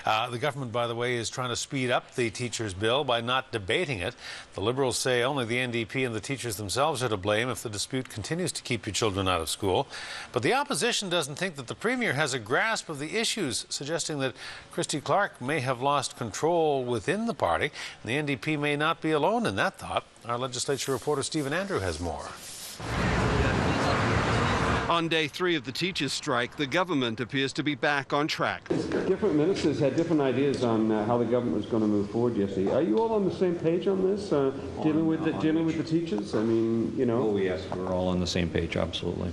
The government, by the way, is trying to speed up the teachers' bill by not debating it. The Liberals say only the NDP and the teachers themselves are to blame if the dispute continues to keep your children out of school. But the opposition doesn't think that the Premier has a grasp of the issues, suggesting that Christy Clark may have lost control within the party. And the NDP may not be alone in that thought. Our legislature reporter Stephen Andrew has more. On day 3 of the teachers' strike, the government appears to be back on track. Different ministers had different ideas on how the government was going to move forward yesterday. Are you all on the same page on this, dealing with the teachers? I mean, you know. Oh, yes, we're all on the same page, absolutely.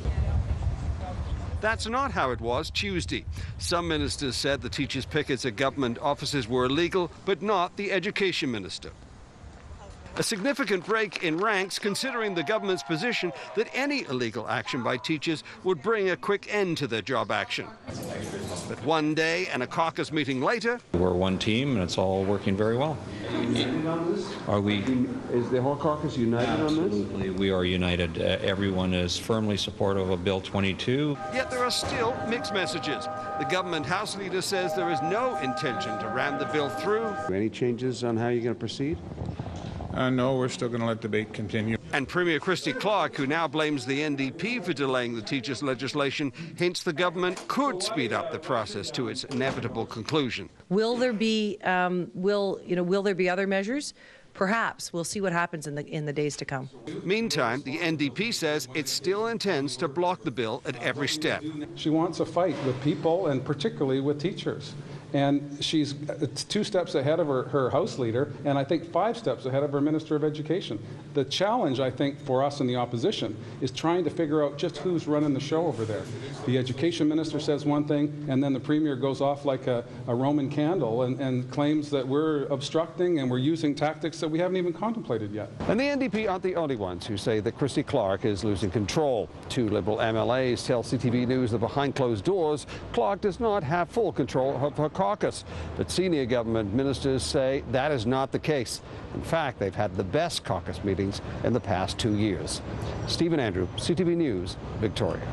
That's not how it was Tuesday. Some ministers said the teachers' pickets at government offices were illegal, but not the education minister. A significant break in ranks, considering the government's position that any illegal action by teachers would bring a quick end to their job action. But one day and a caucus meeting later... We're one team and it's all working very well. Are we? Is the whole caucus united on this? Absolutely, we are united. Everyone is firmly supportive of Bill 22. Yet there are still mixed messages. The government House leader says there is no intention to ram the bill through. Any changes on how you're going to proceed? No, we're still going to let debate continue. And Premier Christy Clark, who now blames the NDP for delaying the teachers' legislation, hints the government could speed up the process to its inevitable conclusion. Will there be will there be other measures? Perhaps. We'll see what happens in the days to come. Meantime, the NDP says it still intends to block the bill at every step. She wants a fight with people and particularly with teachers. And she's 2 steps ahead of her House leader, and I think 5 steps ahead of her Minister of Education. The challenge, I think, for us in the opposition is trying to figure out just who's running the show over there. The Education Minister says one thing, and then the Premier goes off like a Roman candle and claims that we're obstructing and we're using tactics that we haven't even contemplated yet. And the NDP aren't the only ones who say that Christy Clark is losing control. 2 Liberal MLAs tell CTV News that behind closed doors, Clark does not have full control of her caucus. But senior government ministers say that is not the case. In fact, they've had the best caucus meetings in the past 2 years. Stephen Andrew, CTV News, Victoria.